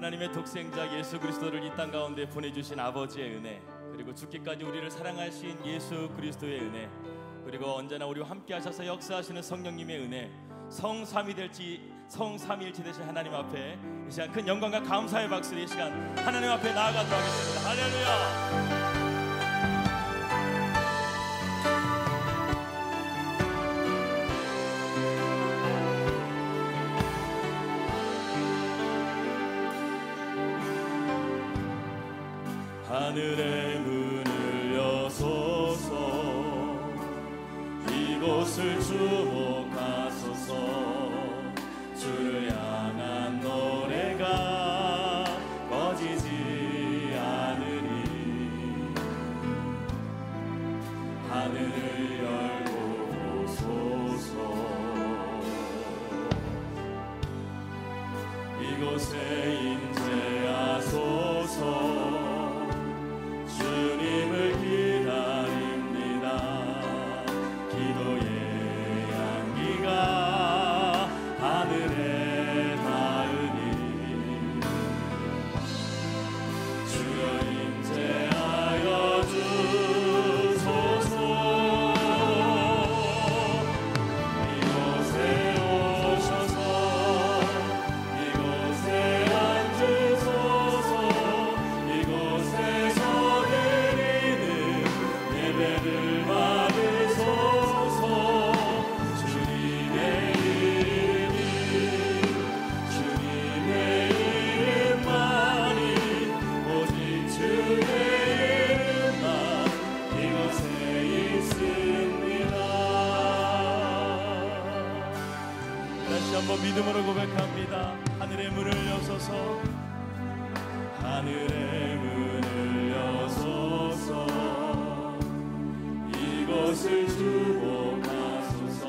하나님의 독생자 예수 그리스도를 이 땅 가운데 보내주신 아버지의 은혜, 그리고 죽기까지 우리를 사랑하신 예수 그리스도의 은혜, 그리고 언제나 우리와 함께 하셔서 역사하시는 성령님의 은혜, 성삼위일체 되신 하나님 앞에 이 시간 큰 영광과 감사의 박수로 이 시간 하나님 앞에 나아가도록 하겠습니다. 할렐루야. 하늘의 문을 여소서, 이곳을 주목하소서. 주를 향한 노래가 꺼지지 않으니 하늘을 열고 보소서. 이곳에 임재하소서. 주님을 기다립니다. 기도의 향기가 하늘에 닿으니 주여 임재하여 주소서. 이곳에 오셔서 이곳에 앉으소서. 이곳에서 예배를 받으소서. 주님의 이름이, 주님의 이름만이, 오직 주의 이름만 이곳에 있습니다. 다시 한번 믿음으로 고백합니다. 하늘의 문을 여소서, 하늘의 문을 여소서. 이곳을 주목하소서.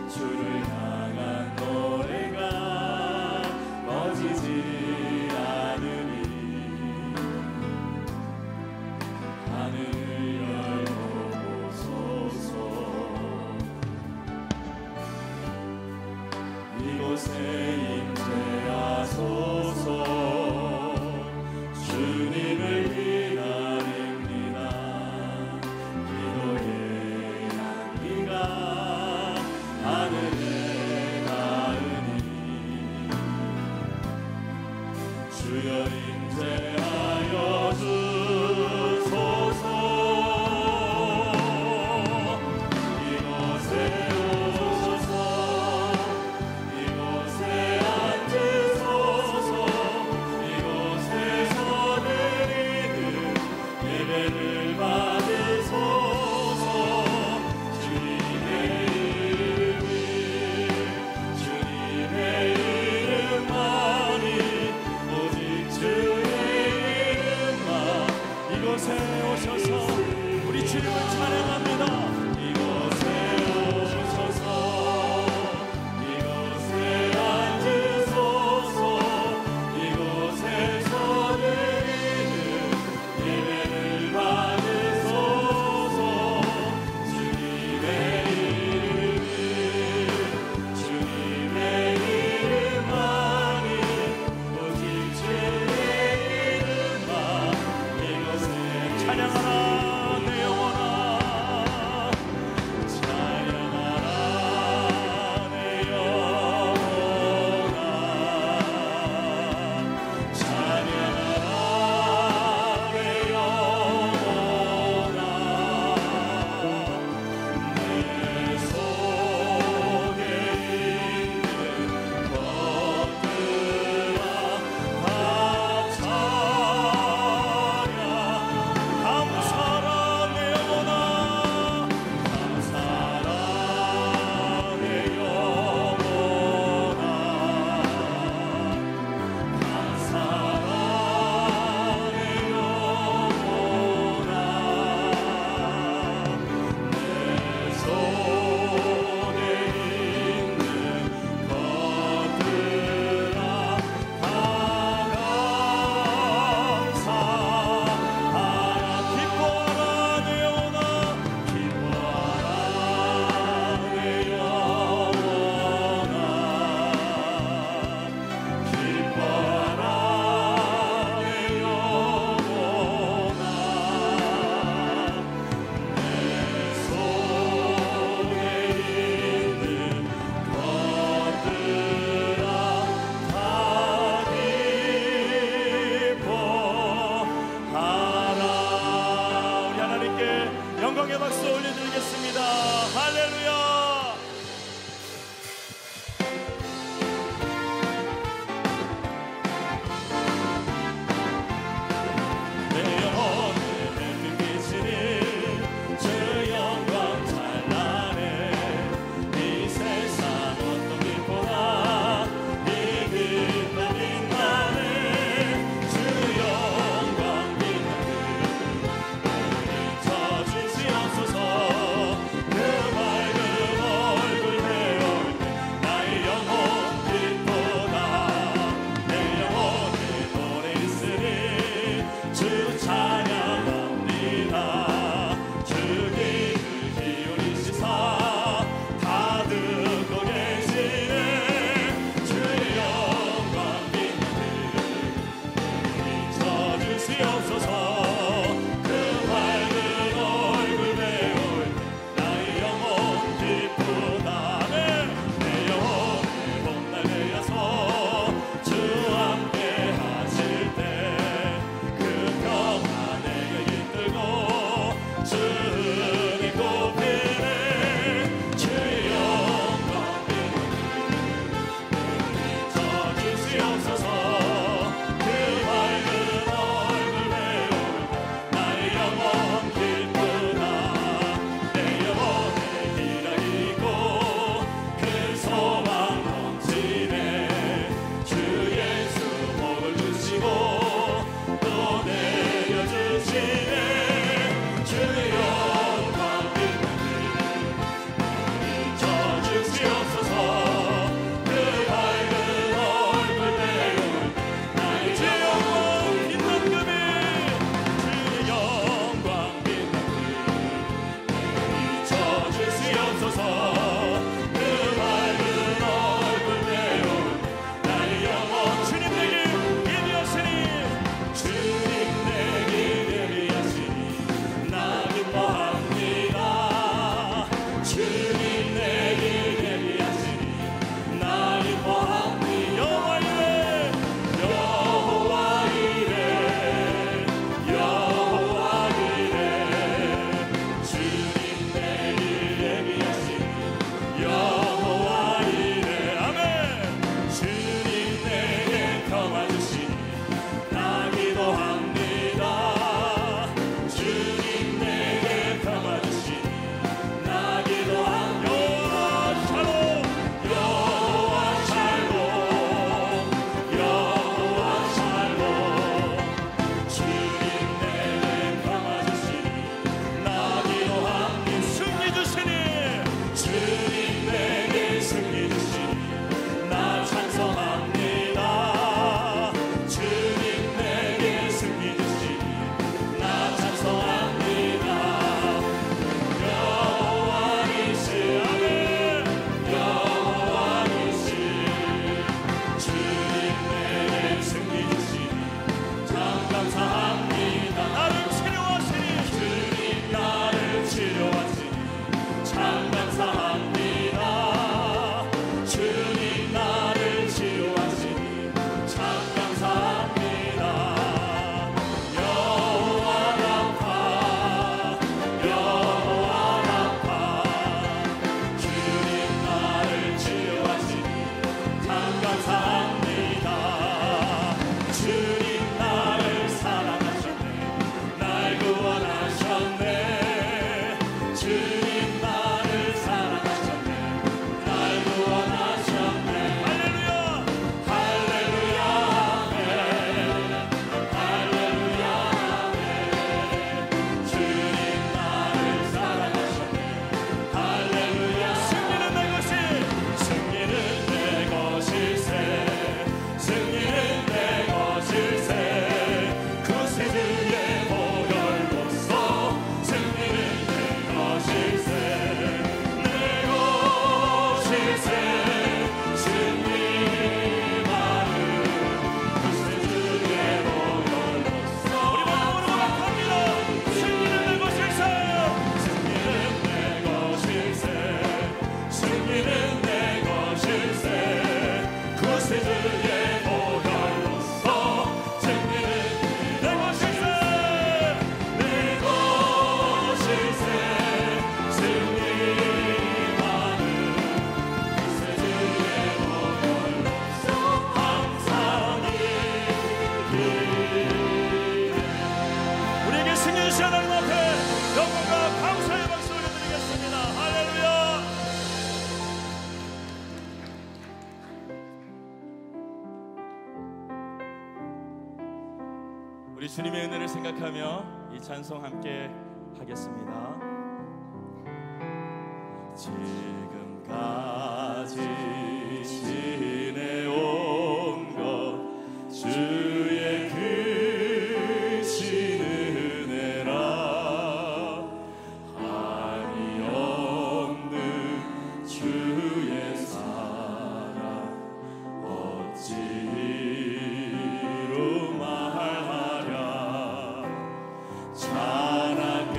주를 향한 노래가 꺼지지 않으니 하늘을 열고 보소서. 이곳에 임재하소서. 주님을 기다립니다. 기도의 향기가 하늘에 닿으니 주여 임재하여 주소서. 이곳에 오소서. 이곳에 앉으소서. 이곳에서 드리는 예배를 받으소서. 주님의 이름이, 주님의 이름만이, 오직 주의 이름만 우리 주님의 은혜를 생각하며 이 찬송 함께 하겠습니다. 지금까지 지내온 것 주의 크신 은혜라. 한이 없는 주의 사랑 어찌 이루 말하랴. 찬양해라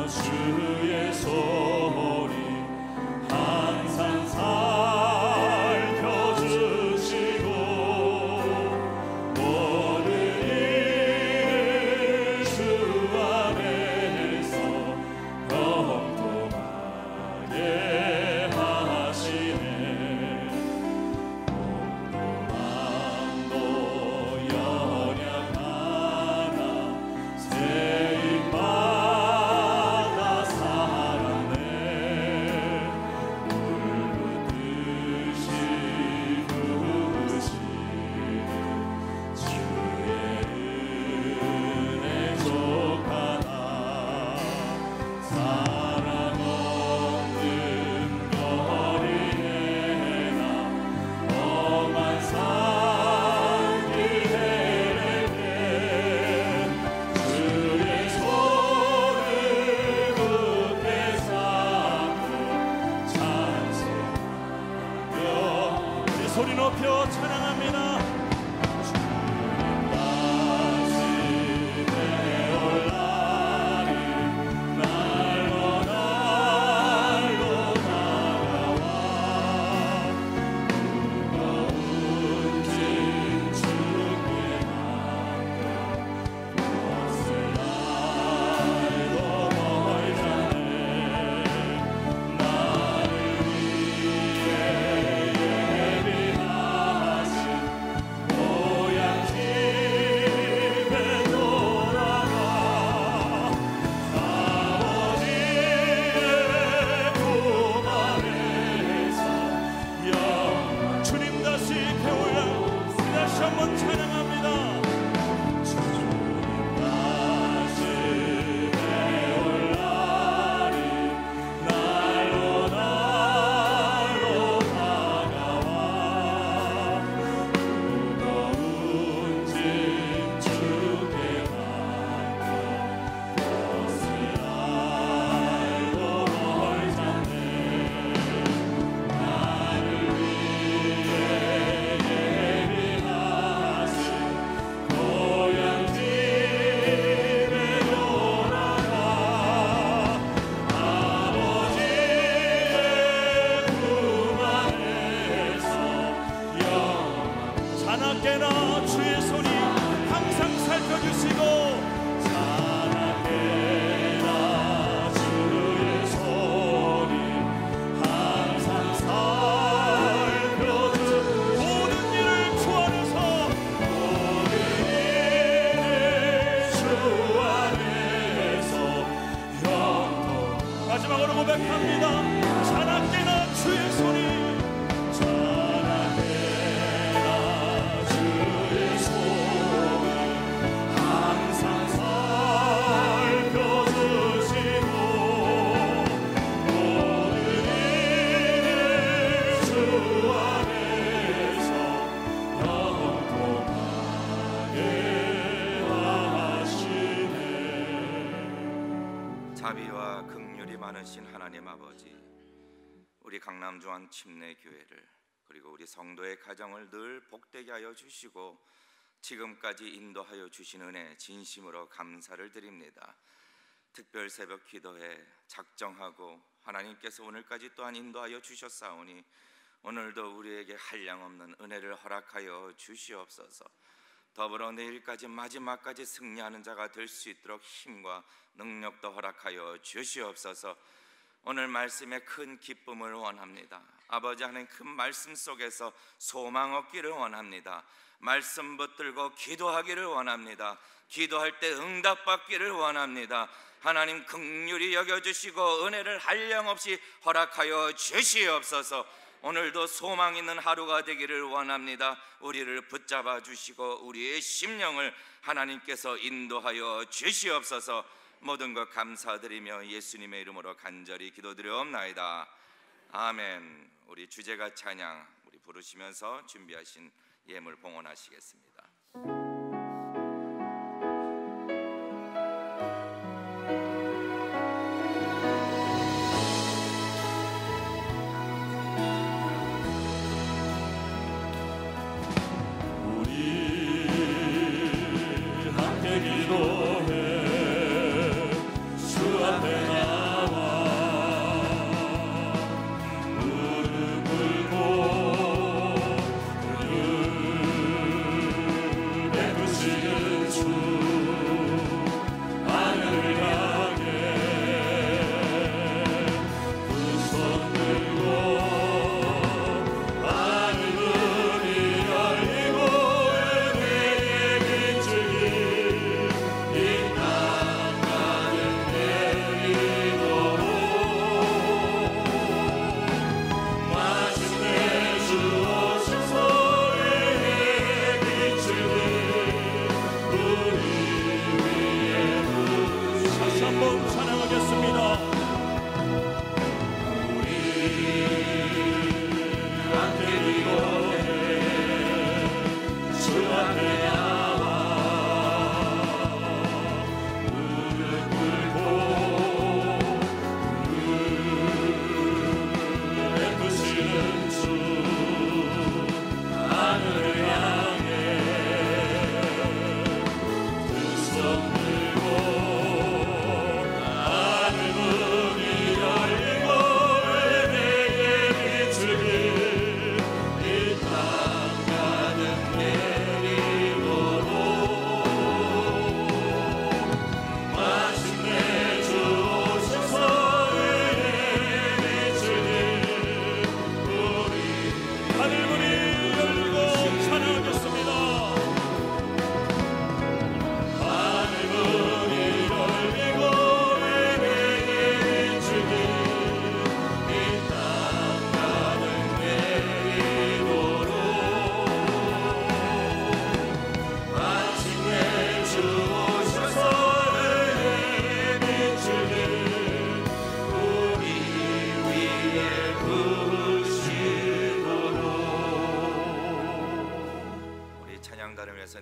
주의 소리 항상 살펴주시고 모든 일 주 안에서 평통하게 하시네. 온도만도 연약하나 세입받아 살았네. 물붓듯이 부으시는 주의 은혜 족하다. 사랑 없는 거리에나 험한 산길 헤매네. 주의 손을 굳게 잡고 찬송하며 우리 소리 높여 찬양합니다. 주님까지 내올 날이 날로 날로 다가와. 무거운 짐 주께 맡겨 벗을 날도 멀잖네. 나를 위해 예비하신 고향 집에 돌아가. 아버지의 품 안에서 주님 다시 배우려 다시 한번 찬양합니다. 주님 다시 배울 날이 날로 날로 다가와. 무거운 짐 주께 맡겨 벗을 날도 멀잖네. 나를 위해 예비하신 고향 집에 돌아가. 아버지의 품 안에서 자나깨나 주의 손이 항상 살펴주시고. 자나깨나 주의 손이 항상 살펴주시고 모든 일을 주 안에서 모든 일을 주 안에서 영통. 마지막으로 고백합니다. 자나깨나 주의 손이 자나깨나 주의 손이 항상 살펴주시고 모든 일을 주 안에서 영통하게 하시네. 자비와 긍휼이 많으신 하나님 아버지, 우리 강남중앙 침례교회를 그리고 우리 성도의 가정을 늘 복되게 하여 주시고 지금까지 인도하여 주신 은혜 진심으로 감사를 드립니다. 특별 새벽 기도회 작정하고 하나님께서 오늘까지 또한 인도하여 주셨사오니 오늘도 우리에게 한량없는 은혜를 허락하여 주시옵소서. 더불어 내일까지 마지막까지 승리하는 자가 될 수 있도록 힘과 능력도 허락하여 주시옵소서. 오늘 말씀에 큰 기쁨을 원합니다. 아버지 하나님, 큰 말씀 속에서 소망 얻기를 원합니다. 말씀 붙들고 기도하기를 원합니다. 기도할 때 응답받기를 원합니다. 하나님 긍휼히 여겨주시고 은혜를 한량없이 허락하여 주시옵소서. 오늘도 소망 있는 하루가 되기를 원합니다. 우리를 붙잡아 주시고 우리의 심령을 하나님께서 인도하여 주시옵소서. 모든 것 감사드리며 예수님의 이름으로 간절히 기도드려옵나이다. 아멘. 우리 주제가 찬양 우리 부르시면서 준비하신 예물 봉헌하시겠습니다.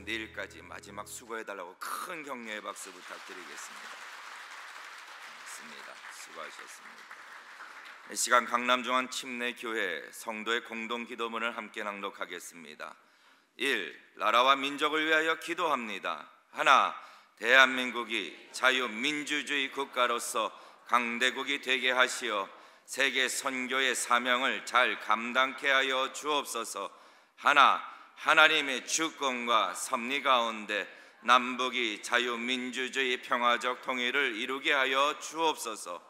내일까지 마지막 수고해달라고 큰 격려의 박수 부탁드리겠습니다. 수고하셨습니다. 이 시간 강남중앙 침례교회 성도의 공동기도문을 함께 낭독하겠습니다. 1. 나라와 민족을 위하여 기도합니다. 하나, 대한민국이 자유민주주의 국가로서 강대국이 되게 하시어 세계 선교의 사명을 잘 감당케 하여 주옵소서. 하나, 하나님의 주권과 섭리 가운데 남북이 자유민주주의 평화적 통일을 이루게 하여 주옵소서.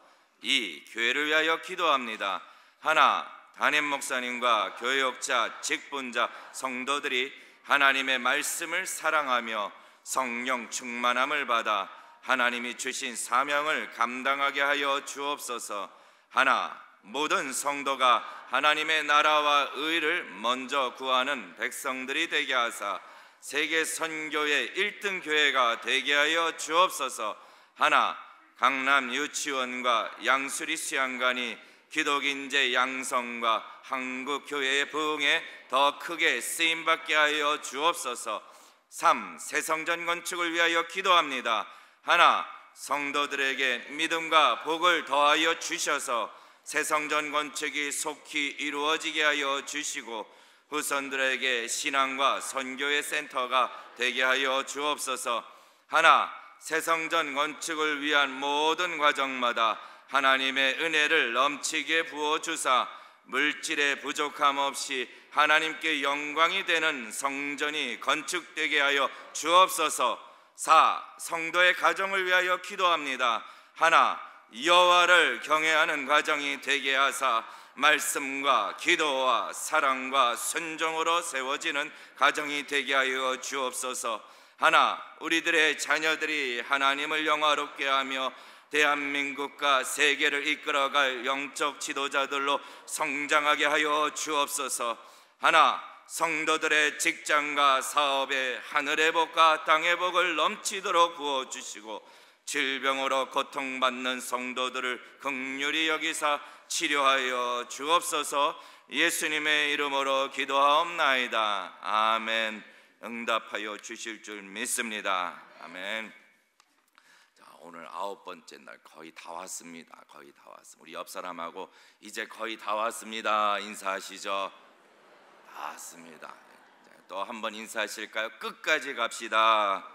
2. 교회를 위하여 기도합니다. 하나, 담임 목사님과 교역자, 직분자, 성도들이 하나님의 말씀을 사랑하며 성령 충만함을 받아 하나님이 주신 사명을 감당하게 하여 주옵소서. 하나, 모든 성도가 하나님의 나라와 의를 먼저 구하는 백성들이 되게 하사 세계 선교의 1등 교회가 되게 하여 주옵소서. 하나, 강남 유치원과 양수리 수양관이 기독인재 양성과 한국 교회의 부흥에 더 크게 쓰임받게 하여 주옵소서. 3. 새성전 건축을 위하여 기도합니다. 하나, 성도들에게 믿음과 복을 더하여 주셔서 새성전 건축이 속히 이루어지게 하여 주시고 후손들에게 신앙과 선교의 센터가 되게 하여 주옵소서. 하나, 새성전 건축을 위한 모든 과정마다 하나님의 은혜를 넘치게 부어주사 물질의 부족함 없이 하나님께 영광이 되는 성전이 건축되게 하여 주옵소서. 4. 성도의 가정을 위하여 기도합니다. 하나, 여호와를 경외하는 가정이 되게 하사 말씀과 기도와 사랑과 순종으로 세워지는 가정이 되게 하여 주옵소서. 하나, 우리들의 자녀들이 하나님을 영화롭게 하며 대한민국과 세계를 이끌어갈 영적 지도자들로 성장하게 하여 주옵소서. 하나, 성도들의 직장과 사업에 하늘의 복과 땅의 복을 넘치도록 부어주시고, 질병으로 고통받는 성도들을 긍휼히 여기사 치료하여 주옵소서. 예수님의 이름으로 기도하옵나이다. 아멘. 응답하여 주실 줄 믿습니다. 아멘. 자, 오늘 9번째 날 거의 다 왔습니다. 거의 다 왔습니다. 우리 옆 사람하고 이제 거의 다 왔습니다 인사하시죠. 다 왔습니다. 또 한 번 인사하실까요? 끝까지 갑시다.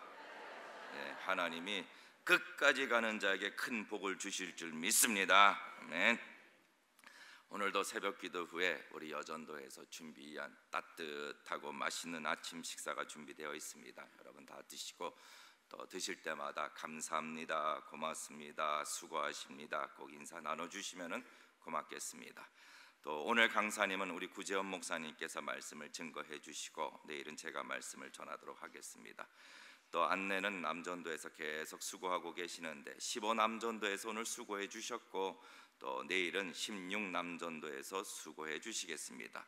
네, 하나님이 끝까지 가는 자에게 큰 복을 주실 줄 믿습니다. 아멘. 오늘도 새벽 기도 후에 우리 여전도에서 준비한 따뜻하고 맛있는 아침 식사가 준비되어 있습니다. 여러분 다 드시고, 또 드실 때마다 감사합니다, 고맙습니다, 수고하십니다 꼭 인사 나눠주시면 고맙겠습니다. 또 오늘 강사님은 우리 구재원 목사님께서 말씀을 증거해 주시고, 내일은 제가 말씀을 전하도록 하겠습니다. 또 안내는 남전도에서 계속 수고하고 계시는데 15남전도에서 오늘 수고해 주셨고, 또 내일은 16남전도에서 수고해 주시겠습니다.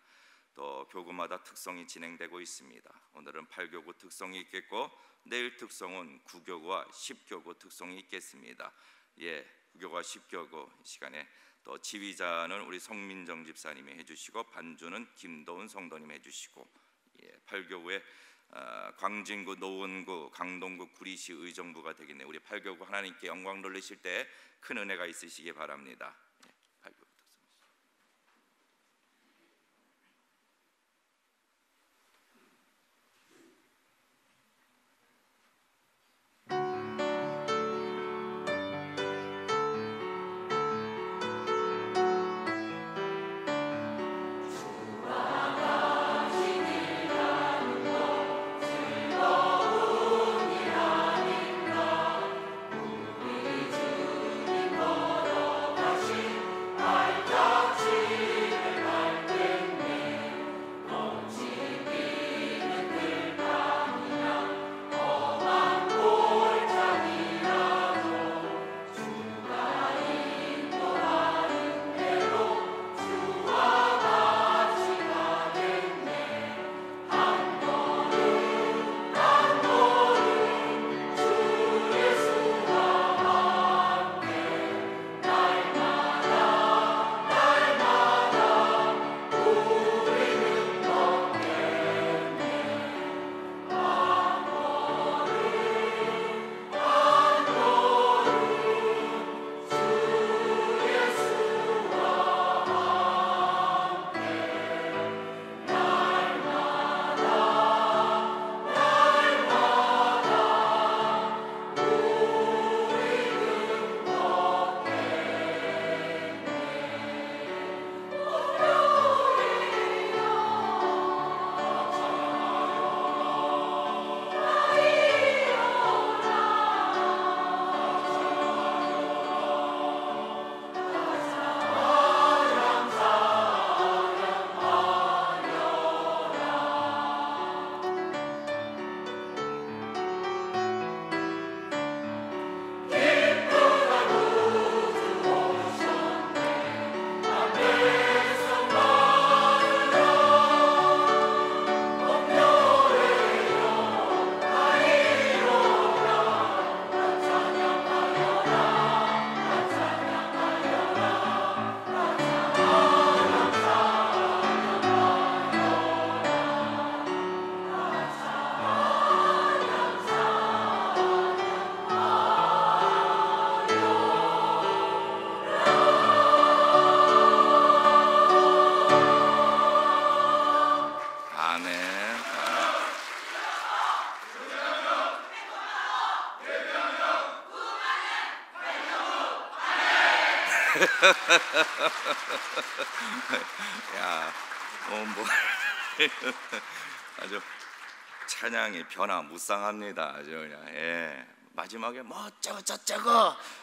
또 교구마다 특성이 진행되고 있습니다. 오늘은 8교구 특성이 있겠고, 내일 특성은 9교구와 10교구 특성이 있겠습니다. 9교구와 10교구 시간에 또 지휘자는 우리 송민정 집사님이 해주시고, 반주는 김도훈 성도님 해주시고, 8교구에 광진구, 노원구, 강동구, 구리시 의정부가 되겠네요. 우리 8교구 하나님께 영광 돌리실 때 큰 은혜가 있으시기 바랍니다. 8교구 야, 뭐 아주 찬양이 변화무쌍합니다. 아주 그냥 마지막에 뭐 어쩌고 저쩌고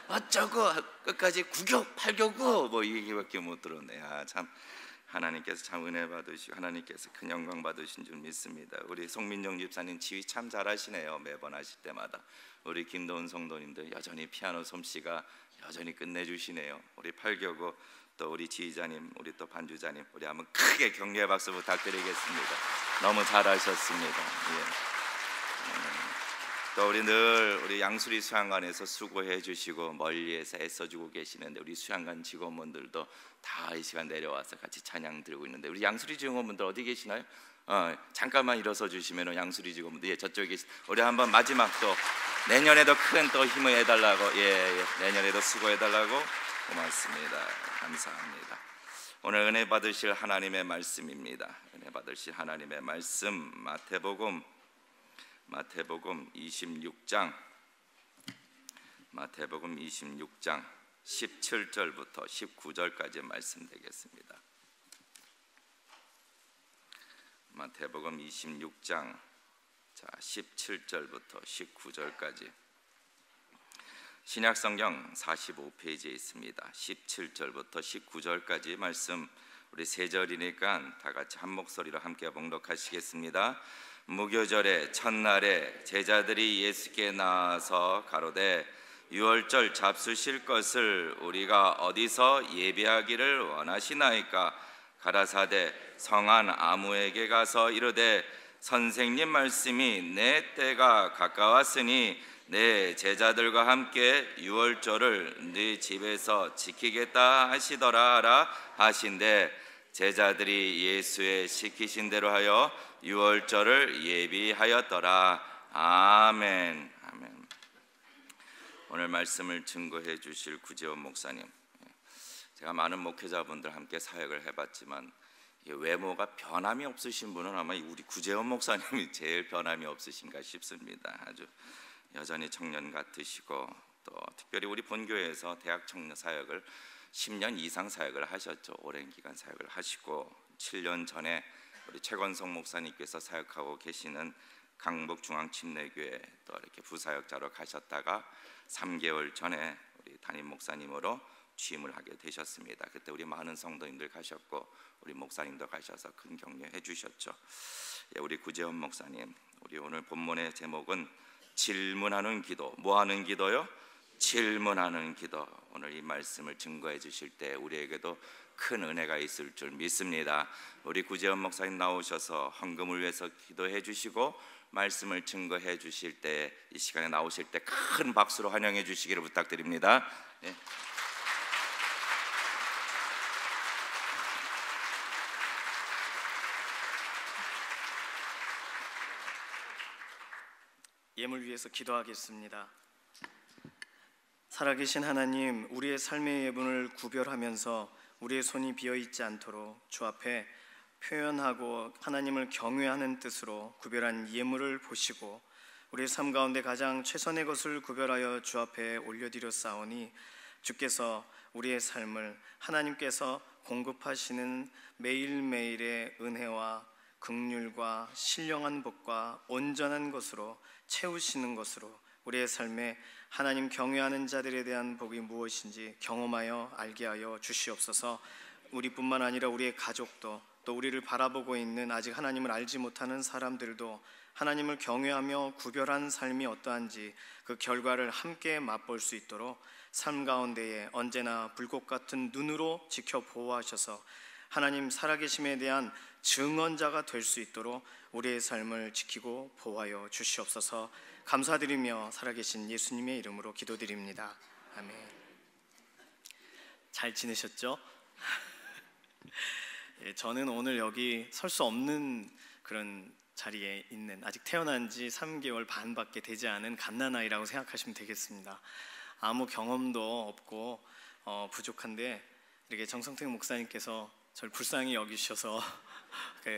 어쩌고 끝까지 9교 8교구 뭐 이게밖에 못 들었네. 참 하나님께서 참 은혜 받으시고 하나님께서 큰 영광 받으신 줄 믿습니다. 우리 송민정 집사님 지휘 참 잘하시네요. 매번 하실 때마다. 우리 김도훈 성도님들 여전히 피아노 솜씨가 여전히 끝내주시네요. 우리 팔교구 또 우리 지휘자님, 우리 또 반주자님, 우리 한번 크게 격려의 박수 부탁드리겠습니다. 너무 잘하셨습니다. 예. 또 우리 양수리 수양관에서 수고해 주시고 멀리에서 애써주고 계시는데 우리 수양관 직원분들도 다 이 시간 내려와서 같이 찬양 드리고 있는데 우리 양수리 직원분들 어디 계시나요? 잠깐만 일어서 주시면 양수리 직원분들 예, 저쪽에 계시. 우리 한번 마지막 또 내년에도 큰 또 힘을 해달라고 내년에도 수고해달라고 고맙습니다. 감사합니다. 오늘 은혜 받으실 하나님의 말씀입니다. 은혜 받으실 하나님의 말씀 마태복음 26장 17절부터 19절까지 말씀 되겠습니다. 마태복음 26장 17절부터 19절까지 신약성경 45페이지에 있습니다. 17절부터 19절까지 말씀 우리 세 절이니까 다 같이 한 목소리로 함께 봉독하시겠습니다. 무교절의 첫날에 제자들이 예수께 나와서 가로되 유월절 잡수실 것을 우리가 어디서 예비하기를 원하시나이까? 가라사대 성한 아무에게 가서 이르되 선생님 말씀이 내 때가 가까웠으니 내 제자들과 함께 유월절을 네 집에서 지키겠다 하시더라 하신대 제자들이 예수의 시키신 대로 하여 유월절을 예비하였더라. 아멘. 아멘. 오늘 말씀을 증거해 주실 구재원 목사님, 제가 많은 목회자분들 함께 사역을 해봤지만 외모가 변함이 없으신 분은 아마 우리 구재원 목사님이 제일 변함이 없으신가 싶습니다. 아주 여전히 청년 같으시고 또 특별히 우리 본교회에서 대학 청년 사역을 10년 이상 사역을 하셨죠. 오랜 기간 사역을 하시고 7년 전에 우리 최건성 목사님께서 사역하고 계시는 강북중앙침례교회 또 이렇게 부사역자로 가셨다가 3개월 전에 우리 담임 목사님으로 취임을 하게 되셨습니다. 그때 우리 많은 성도님들 가셨고 우리 목사님도 가셔서 큰 격려해 주셨죠. 우리 구재원 목사님, 우리 오늘 본문의 제목은 질문하는 기도. 뭐 하는 기도요? 질문하는 기도. 오늘 이 말씀을 증거해 주실 때 우리에게도 큰 은혜가 있을 줄 믿습니다. 우리 구재원 목사님 나오셔서 헌금을 위해서 기도해 주시고 말씀을 증거해 주실 때 이 시간에 나오실 때 큰 박수로 환영해 주시기를 부탁드립니다. 네. 예물 위해서 기도하겠습니다. 살아계신 하나님, 우리의 삶의 예분을 구별하면서 우리의 손이 비어있지 않도록 주 앞에 표현하고 하나님을 경외하는 뜻으로 구별한 예물을 보시고 우리의 삶 가운데 가장 최선의 것을 구별하여 주 앞에 올려드렸사오니 주께서 우리의 삶을 하나님께서 공급하시는 매일매일의 은혜와 긍휼과 신령한 복과 온전한 것으로 채우시는 것으로 우리의 삶에 하나님 경외하는 자들에 대한 복이 무엇인지 경험하여 알게 하여 주시옵소서. 우리뿐만 아니라 우리의 가족도 또 우리를 바라보고 있는 아직 하나님을 알지 못하는 사람들도 하나님을 경외하며 구별한 삶이 어떠한지 그 결과를 함께 맛볼 수 있도록 삶 가운데에 언제나 불꽃 같은 눈으로 지켜 보호하셔서 하나님 살아계심에 대한 증언자가 될 수 있도록 우리의 삶을 지키고 보호하여 주시옵소서. 감사드리며 살아계신 예수님의 이름으로 기도드립니다. 아멘. 잘 지내셨죠? 저는 오늘 여기 설 수 없는 그런 자리에 있는 아직 태어난 지 3개월 반밖에 되지 않은 갓난아이라고 생각하시면 되겠습니다. 아무 경험도 없고 부족한데 이렇게 정성택 목사님께서 저를 불쌍히 여기셔서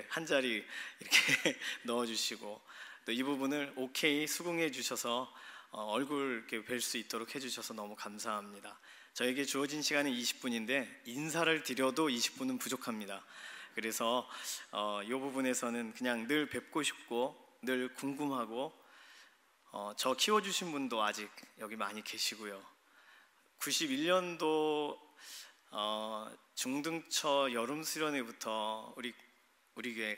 한 자리 이렇게 넣어주시고 또 이 부분을 오케이 수긍해 주셔서 얼굴 이렇게 뵐 수 있도록 해주셔서 너무 감사합니다. 저에게 주어진 시간은 20분인데 인사를 드려도 20분은 부족합니다. 그래서 이 부분에서는 그냥 늘 뵙고 싶고 늘 궁금하고 저 키워주신 분도 아직 여기 많이 계시고요. 91년도 중등처 여름 수련회부터 우리 교회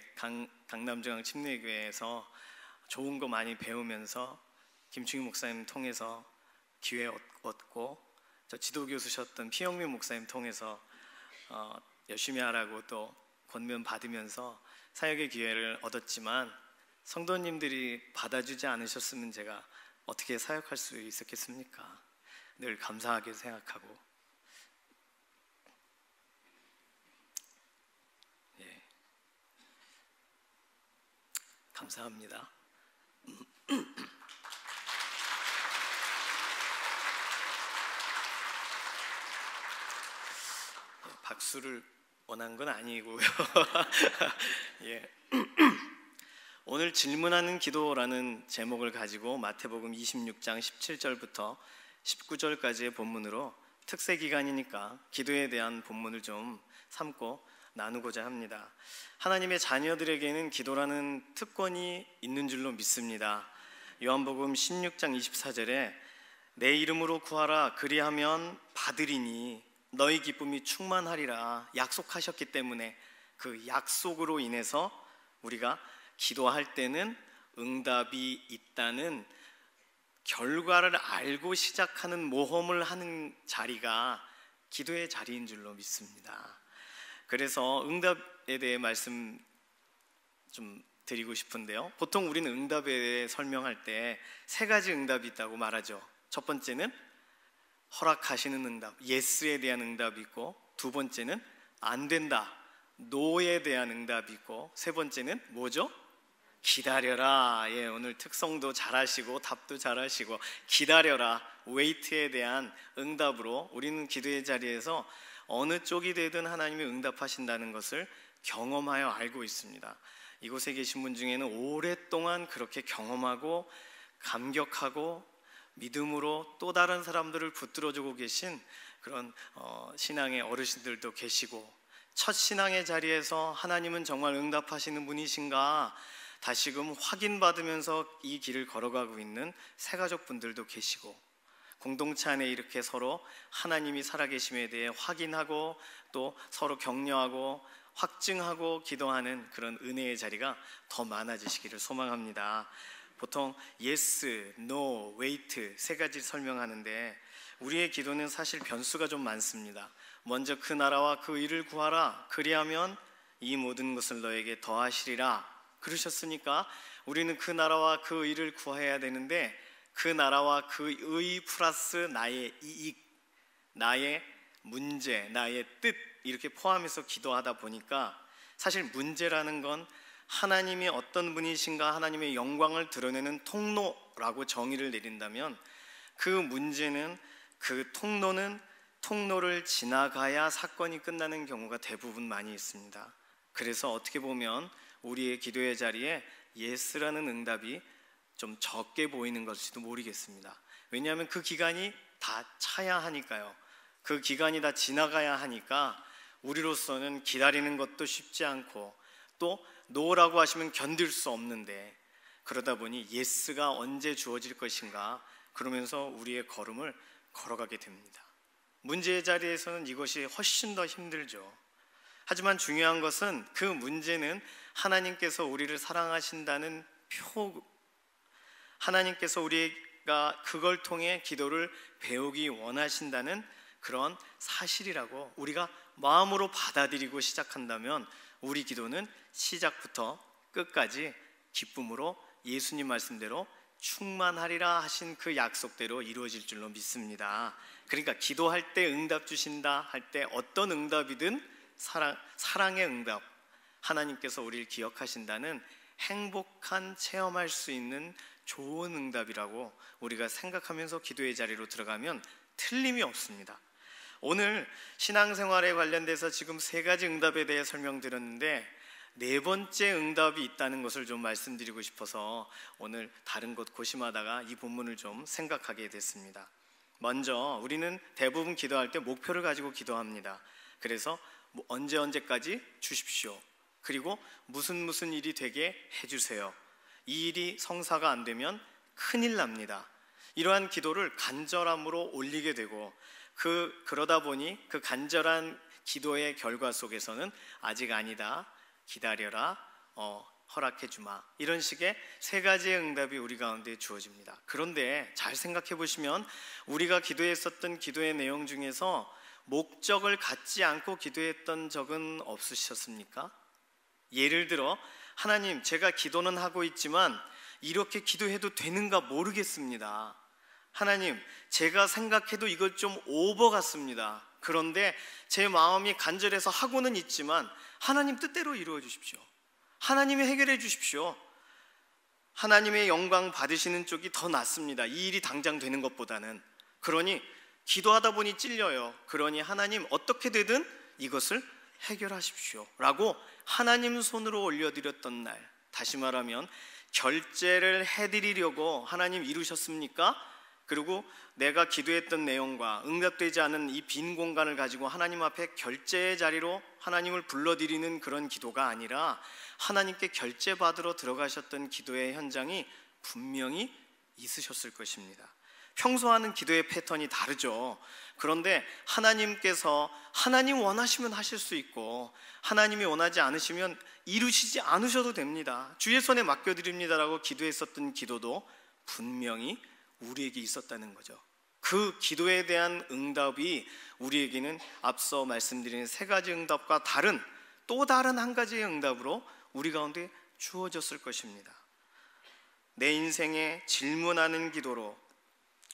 강남중앙 침례교회에서 좋은 거 많이 배우면서 김충희 목사님 통해서 기회 얻고, 저 지도교수셨던 피영민 목사님 통해서 열심히 하라고 또 권면 받으면서 사역의 기회를 얻었지만, 성도님들이 받아주지 않으셨으면 제가 어떻게 사역할 수 있었겠습니까? 늘 감사하게 생각하고, 감사합니다. 박수를 원한 건 아니고요. 예. 오늘 질문하는 기도라는 제목을 가지고 마태복음 26장 17절부터 19절까지의 본문으로 특세 기간이니까 기도에 대한 본문을 좀 삼고 나누고자 합니다. 하나님의 자녀들에게는 기도라는 특권이 있는 줄로 믿습니다. 요한복음 16장 24절에 내 이름으로 구하라 그리하면 받으리니 너희 기쁨이 충만하리라 약속하셨기 때문에, 그 약속으로 인해서 우리가 기도할 때는 응답이 있다는 결과를 알고 시작하는 모험을 하는 자리가 기도의 자리인 줄로 믿습니다. 그래서 응답에 대해 말씀 좀 드리고 싶은데요, 보통 우리는 응답에 대해 설명할 때 세 가지 응답이 있다고 말하죠. 첫 번째는 허락하시는 응답, 예스에 대한 응답이 있고, 두 번째는 안 된다, 노에 대한 응답이 있고, 세 번째는 뭐죠? 기다려라. 예, 오늘 특성도 잘하시고 답도 잘하시고 기다려라, 웨이트에 대한 응답으로 우리는 기도의 자리에서 어느 쪽이 되든 하나님이 응답하신다는 것을 경험하여 알고 있습니다. 이곳에 계신 분 중에는 오랫동안 그렇게 경험하고 감격하고 믿음으로 또 다른 사람들을 붙들어주고 계신 그런 신앙의 어르신들도 계시고, 첫 신앙의 자리에서 하나님은 정말 응답하시는 분이신가 다시금 확인받으면서 이 길을 걸어가고 있는 새가족분들도 계시고, 공동체 안에 이렇게 서로 하나님이 살아계심에 대해 확인하고 또 서로 격려하고 확증하고 기도하는 그런 은혜의 자리가 더 많아지시기를 소망합니다. 보통 yes, no, wait 세 가지 설명하는데, 우리의 기도는 사실 변수가 좀 많습니다. 먼저 그 나라와 그 의를 구하라 그리하면 이 모든 것을 너에게 더하시리라 그러셨으니까 우리는 그 나라와 그 의를 구해야 되는데, 그 나라와 그 의 플러스 나의 이익, 나의 문제, 나의 뜻 이렇게 포함해서 기도하다 보니까, 사실 문제라는 건 하나님이 어떤 분이신가 하나님의 영광을 드러내는 통로라고 정의를 내린다면, 그 문제는, 그 통로를 지나가야 사건이 끝나는 경우가 대부분 많이 있습니다. 그래서 어떻게 보면 우리의 기도의 자리에 예스라는 응답이 좀 적게 보이는 것일지도 모르겠습니다. 왜냐하면 그 기간이 다 차야 하니까요. 그 기간이 다 지나가야 하니까 우리로서는 기다리는 것도 쉽지 않고, 또 노라고 하시면 견딜 수 없는데, 그러다 보니 예스가 언제 주어질 것인가 그러면서 우리의 걸음을 걸어가게 됩니다. 문제의 자리에서는 이것이 훨씬 더 힘들죠. 하지만 중요한 것은 그 문제는 하나님께서 우리를 사랑하신다는 하나님께서 우리가 그걸 통해 기도를 배우기 원하신다는 그런 사실이라고 우리가 마음으로 받아들이고 시작한다면, 우리 기도는 시작부터 끝까지 기쁨으로 예수님 말씀대로 충만하리라 하신 그 약속대로 이루어질 줄로 믿습니다. 그러니까 기도할 때 응답 주신다 할 때 어떤 응답이든 사랑의 응답, 하나님께서 우리를 기억하신다는 행복한 체험할 수 있는 좋은 응답이라고 우리가 생각하면서 기도의 자리로 들어가면 틀림이 없습니다. 오늘 신앙생활에 관련돼서 지금 세 가지 응답에 대해 설명드렸는데, 네 번째 응답이 있다는 것을 좀 말씀드리고 싶어서 오늘 다른 곳 고심하다가 이 본문을 좀 생각하게 됐습니다. 먼저 우리는 대부분 기도할 때 목표를 가지고 기도합니다. 그래서 언제까지 주십시오, 그리고 무슨 일이 되게 해주세요, 이 일이 성사가 안 되면 큰일 납니다. 이러한 기도를 간절함으로 올리게 되고, 그러다 보니 그 간절한 기도의 결과 속에서는 아직 아니다, 기다려라, 허락해 주마, 이런 식의 세 가지의 응답이 우리 가운데 주어집니다. 그런데 잘 생각해 보시면 우리가 기도했었던 기도의 내용 중에서 목적을 갖지 않고 기도했던 적은 없으셨습니까? 예를 들어, 하나님, 제가 기도는 하고 있지만 이렇게 기도해도 되는가 모르겠습니다. 하나님, 제가 생각해도 이것 좀 오버 같습니다. 그런데 제 마음이 간절해서 하고는 있지만 하나님 뜻대로 이루어 주십시오. 하나님이 해결해 주십시오. 하나님의 영광 받으시는 쪽이 더 낫습니다. 이 일이 당장 되는 것보다는. 그러니 기도하다 보니 찔려요. 그러니 하나님, 어떻게 되든 이것을 해결하십시오 라고 하나님 손으로 올려드렸던 날, 다시 말하면 결제를 해드리려고 하나님 이루셨습니까? 그리고 내가 기도했던 내용과 응답되지 않은 이 빈 공간을 가지고 하나님 앞에 결제의 자리로 하나님을 불러드리는 그런 기도가 아니라 하나님께 결제받으러 들어가셨던 기도의 현장이 분명히 있으셨을 것입니다. 평소 하는 기도의 패턴이 다르죠. 그런데 하나님께서 하나님 원하시면 하실 수 있고 하나님이 원하지 않으시면 이루시지 않으셔도 됩니다. 주의 손에 맡겨드립니다라고 기도했었던 기도도 분명히 우리에게 있었다는 거죠. 그 기도에 대한 응답이 우리에게는 앞서 말씀드린 세 가지 응답과 다른 또 다른 한 가지의 응답으로 우리 가운데 주어졌을 것입니다. 내 인생에 질문하는 기도로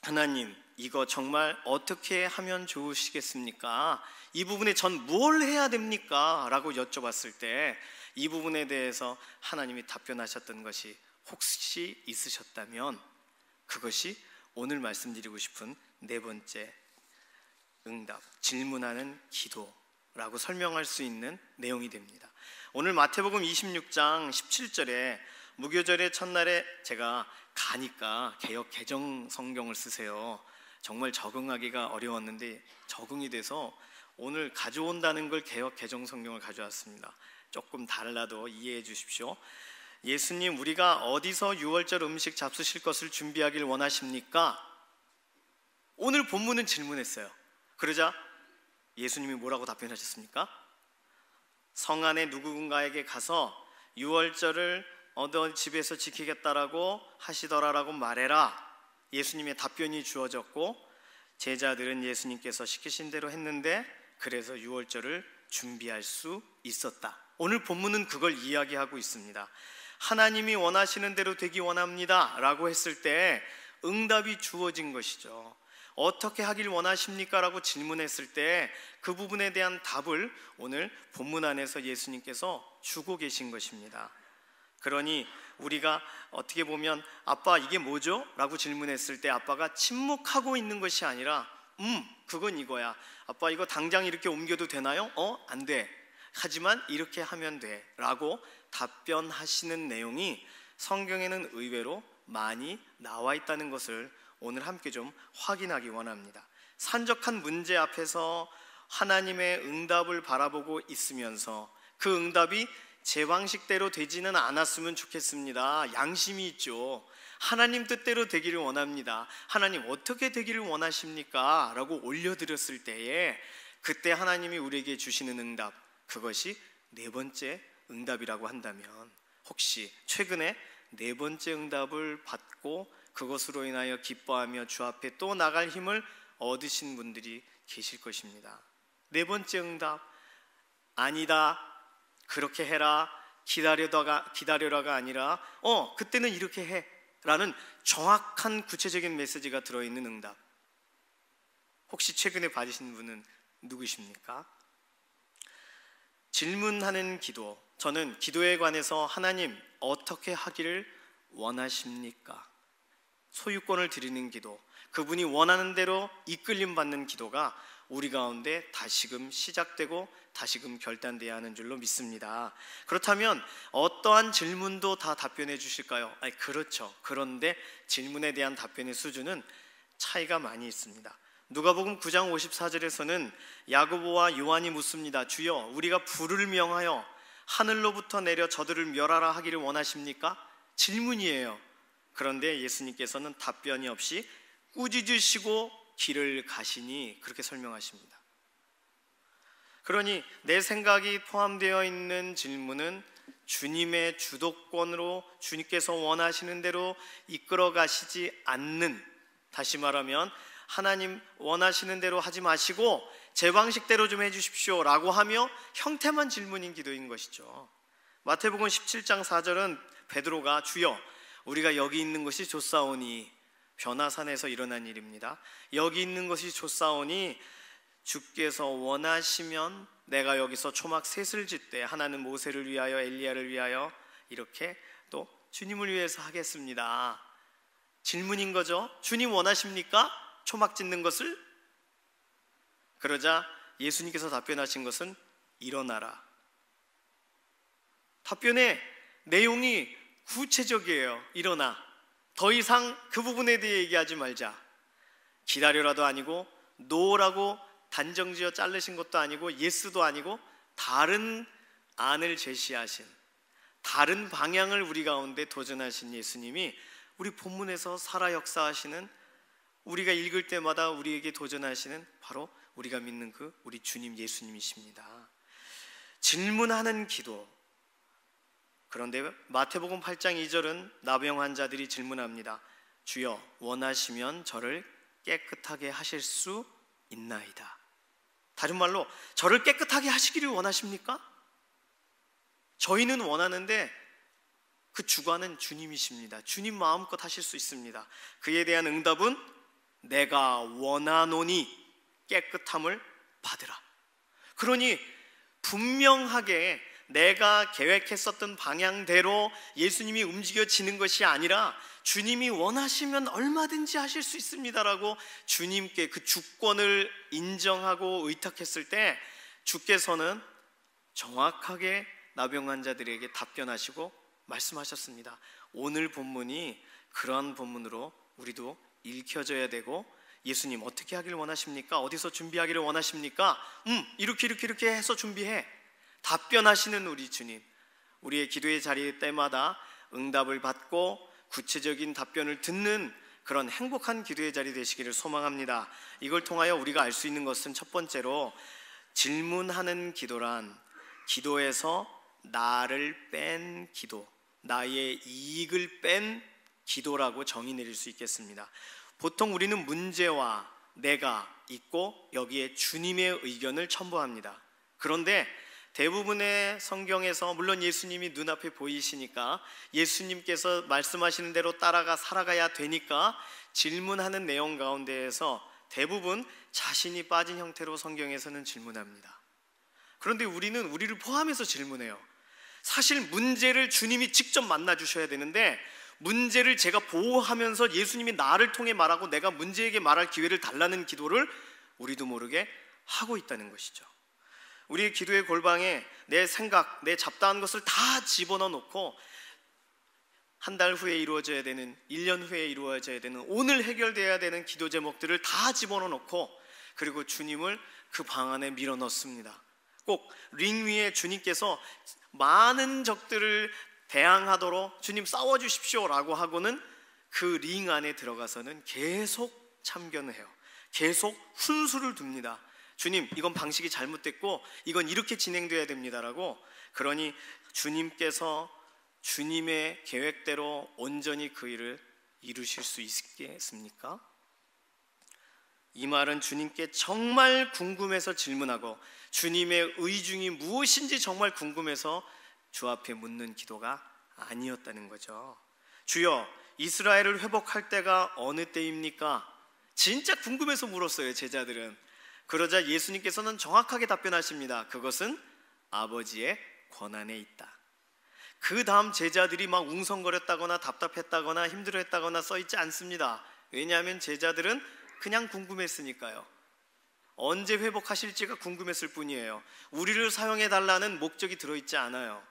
하나님, 이거 정말 어떻게 하면 좋으시겠습니까? 이 부분에 전 뭘 해야 됩니까? 라고 여쭤봤을 때 이 부분에 대해서 하나님이 답변하셨던 것이 혹시 있으셨다면 그것이 오늘 말씀드리고 싶은 네 번째 응답, 질문하는 기도라고 설명할 수 있는 내용이 됩니다. 오늘 마태복음 26장 17절에 무교절의 첫날에 제가 가니까 개역 개정 성경을 쓰세요. 정말 적응하기가 어려웠는데 적응이 돼서 오늘 가져온다는 걸 개역 개정 성경을 가져왔습니다. 조금 달라도 이해해 주십시오. 예수님, 우리가 어디서 유월절 음식 잡수실 것을 준비하길 원하십니까? 오늘 본문은 질문했어요. 그러자 예수님이 뭐라고 답변하셨습니까? 성 안에 누군가에게 가서 유월절을 어떤 집에서 지키겠다라고 하시더라라고 말해라. 예수님의 답변이 주어졌고 제자들은 예수님께서 시키신 대로 했는데 그래서 유월절을 준비할 수 있었다. 오늘 본문은 그걸 이야기하고 있습니다. 하나님이 원하시는 대로 되기 원합니다 라고 했을 때 응답이 주어진 것이죠. 어떻게 하길 원하십니까? 라고 질문했을 때 그 부분에 대한 답을 오늘 본문 안에서 예수님께서 주고 계신 것입니다. 그러니 우리가 어떻게 보면 아빠 이게 뭐죠? 라고 질문했을 때 아빠가 침묵하고 있는 것이 아니라 그건 이거야. 아빠 이거 당장 이렇게 옮겨도 되나요? 안 돼. 하지만 이렇게 하면 돼 라고 답변하시는 내용이 성경에는 의외로 많이 나와 있다는 것을 오늘 함께 좀 확인하기 원합니다. 산적한 문제 앞에서 하나님의 응답을 바라보고 있으면서 그 응답이 제 방식대로 되지는 않았으면 좋겠습니다. 양심이 있죠. 하나님 뜻대로 되기를 원합니다. 하나님 어떻게 되기를 원하십니까? 라고 올려드렸을 때에 그때 하나님이 우리에게 주시는 응답, 그것이 네 번째 응답이라고 한다면 혹시 최근에 네 번째 응답을 받고 그것으로 인하여 기뻐하며 주 앞에 또 나갈 힘을 얻으신 분들이 계실 것입니다. 네 번째 응답, 아니다, 그렇게 해라, 기다려라가 아니라 그때는 이렇게 해 라는 정확한 구체적인 메시지가 들어있는 응답. 혹시 최근에 받으신 분은 누구십니까? 질문하는 기도, 저는 기도에 관해서 하나님 어떻게 하기를 원하십니까? 소유권을 드리는 기도, 그분이 원하는 대로 이끌림 받는 기도가 우리 가운데 다시금 시작되고 다시금 결단돼야 하는 줄로 믿습니다. 그렇다면 어떠한 질문도 다 답변해 주실까요? 그렇죠. 그런데 질문에 대한 답변의 수준은 차이가 많이 있습니다. 누가복음 9장 54절에서는 야고보와 요한이 묻습니다. 주여, 우리가 불을 명하여 하늘로부터 내려 저들을 멸하라 하기를 원하십니까? 질문이에요. 그런데 예수님께서는 답변이 없이 꾸짖으시고 길을 가시니 그렇게 설명하십니다. 그러니 내 생각이 포함되어 있는 질문은 주님의 주도권으로 주님께서 원하시는 대로 이끌어 가시지 않는, 다시 말하면 하나님 원하시는 대로 하지 마시고 제 방식대로 좀 해주십시오 라고 하며 형태만 질문인 기도인 것이죠. 마태복음 17장 4절은 베드로가 주여 우리가 여기 있는 것이 좋사오니, 변화산에서 일어난 일입니다. 여기 있는 것이 좋사오니 주께서 원하시면 내가 여기서 초막 셋을 짓되 하나는 모세를 위하여 엘리야를 위하여 이렇게 또 주님을 위해서 하겠습니다. 질문인 거죠. 주님 원하십니까? 초막 짓는 것을? 그러자 예수님께서 답변하신 것은 일어나라. 답변의 내용이 구체적이에요. 일어나. 더 이상 그 부분에 대해 얘기하지 말자. 기다려라도 아니고 노라고 단정지어 자르신 것도 아니고 예스도 아니고 다른 안을 제시하신, 다른 방향을 우리 가운데 도전하신 예수님이 우리 본문에서 살아 역사하시는, 우리가 읽을 때마다 우리에게 도전하시는 바로 우리가 믿는 그 우리 주님 예수님이십니다. 질문하는 기도. 그런데 마태복음 8장 2절은 나병 환자들이 질문합니다. 주여 원하시면 저를 깨끗하게 하실 수 있나이다. 다른 말로 저를 깨끗하게 하시기를 원하십니까? 저희는 원하는데 그 주관은 주님이십니다. 주님 마음껏 하실 수 있습니다. 그에 대한 응답은 내가 원하노니 깨끗함을 받으라. 그러니 분명하게 내가 계획했었던 방향대로 예수님이 움직여지는 것이 아니라 주님이 원하시면 얼마든지 하실 수 있습니다라고 주님께 그 주권을 인정하고 의탁했을 때 주께서는 정확하게 나병 환자들에게 답변하시고 말씀하셨습니다. 오늘 본문이 그러한 본문으로 우리도 읽혀져야 되고, 예수님 어떻게 하기를 원하십니까? 어디서 준비하기를 원하십니까? 이렇게 해서 준비해. 답변하시는 우리 주님, 우리의 기도의 자리 때마다 응답을 받고 구체적인 답변을 듣는 그런 행복한 기도의 자리 되시기를 소망합니다. 이걸 통하여 우리가 알 수 있는 것은 첫 번째로 질문하는 기도란 기도에서 나를 뺀 기도, 나의 이익을 뺀 기도라고 정의 내릴 수 있겠습니다. 보통 우리는 문제와 내가 있고 여기에 주님의 의견을 첨부합니다. 그런데 대부분의 성경에서 물론 예수님이 눈앞에 보이시니까 예수님께서 말씀하시는 대로 따라가 살아가야 되니까 질문하는 내용 가운데에서 대부분 자신이 빠진 형태로 성경에서는 질문합니다. 그런데 우리는 우리를 포함해서 질문해요. 사실 문제를 주님이 직접 만나 주셔야 되는데 문제를 제가 보호하면서 예수님이 나를 통해 말하고 내가 문제에게 말할 기회를 달라는 기도를 우리도 모르게 하고 있다는 것이죠. 우리의 기도의 골방에 내 생각, 내 잡다한 것을 다 집어넣어 놓고 한 달 후에 이루어져야 되는, 1년 후에 이루어져야 되는, 오늘 해결돼야 되는 기도 제목들을 다 집어넣어 놓고 그리고 주님을 그 방 안에 밀어 넣습니다. 꼭 링 위에 주님께서 많은 적들을 대항하도록 주님 싸워주십시오 라고 하고는 그 링 안에 들어가서는 계속 참견을 해요. 계속 훈수를 둡니다. 주님 이건 방식이 잘못됐고 이건 이렇게 진행돼야 됩니다라고. 그러니 주님께서 주님의 계획대로 온전히 그 일을 이루실 수 있겠습니까? 이 말은 주님께 정말 궁금해서 질문하고 주님의 의중이 무엇인지 정말 궁금해서 주 앞에 묻는 기도가 아니었다는 거죠. 주여 이스라엘을 회복할 때가 어느 때입니까? 진짜 궁금해서 물었어요, 제자들은. 그러자 예수님께서는 정확하게 답변하십니다. 그것은 아버지의 권한에 있다. 그 다음 제자들이 막 웅성거렸다거나 답답했다거나 힘들어했다거나 써있지 않습니다. 왜냐하면 제자들은 그냥 궁금했으니까요. 언제 회복하실지가 궁금했을 뿐이에요. 우리를 사용해달라는 목적이 들어있지 않아요.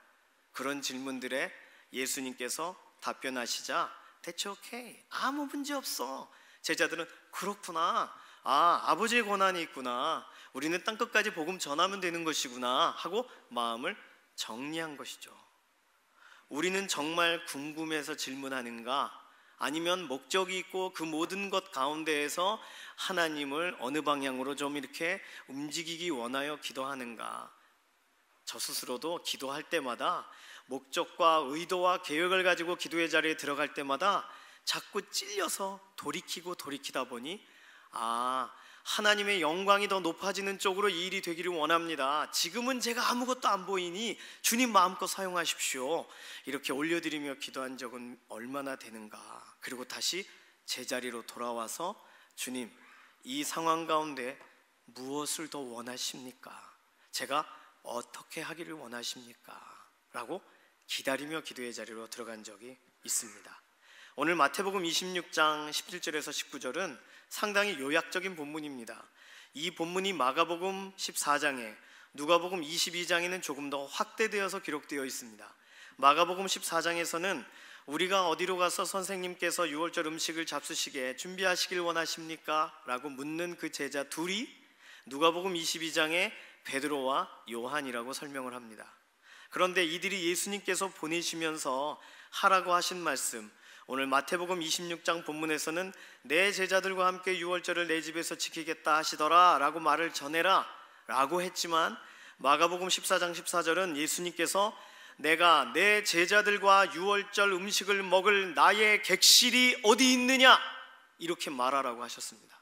그런 질문들에 예수님께서 답변하시자 대체 오케이, 아무 문제 없어. 제자들은 그렇구나, 아버지의 권한이 있구나, 우리는 땅끝까지 복음 전하면 되는 것이구나 하고 마음을 정리한 것이죠. 우리는 정말 궁금해서 질문하는가? 아니면 목적이 있고 그 모든 것 가운데에서 하나님을 어느 방향으로 좀 이렇게 움직이기 원하여 기도하는가? 저 스스로도 기도할 때마다 목적과 의도와 계획을 가지고 기도의 자리에 들어갈 때마다 자꾸 찔려서 돌이키다 보니 하나님의 영광이 더 높아지는 쪽으로 이 일이 되기를 원합니다. 지금은 제가 아무것도 안 보이니 주님 마음껏 사용하십시오. 이렇게 올려드리며 기도한 적은 얼마나 되는가. 그리고 다시 제자리로 돌아와서 주님, 이 상황 가운데 무엇을 더 원하십니까? 제가 어떻게 하기를 원하십니까? 라고 기다리며 기도의 자리로 들어간 적이 있습니다. 오늘 마태복음 26장 17절에서 19절은 상당히 요약적인 본문입니다. 이 본문이 마가복음 14장에, 누가복음 22장에는 조금 더 확대되어서 기록되어 있습니다. 마가복음 14장에서는 우리가 어디로 가서 선생님께서 유월절 음식을 잡수시게 준비하시길 원하십니까? 라고 묻는 그 제자 둘이 누가복음 22장에 베드로와 요한이라고 설명을 합니다. 그런데 이들이 예수님께서 보내시면서 하라고 하신 말씀, 오늘 마태복음 26장 본문에서는 내 제자들과 함께 유월절을 내 집에서 지키겠다 하시더라 라고 말을 전해라 라고 했지만, 마가복음 14장 14절은 예수님께서 내가 내 제자들과 유월절 음식을 먹을 나의 객실이 어디 있느냐 이렇게 말하라고 하셨습니다.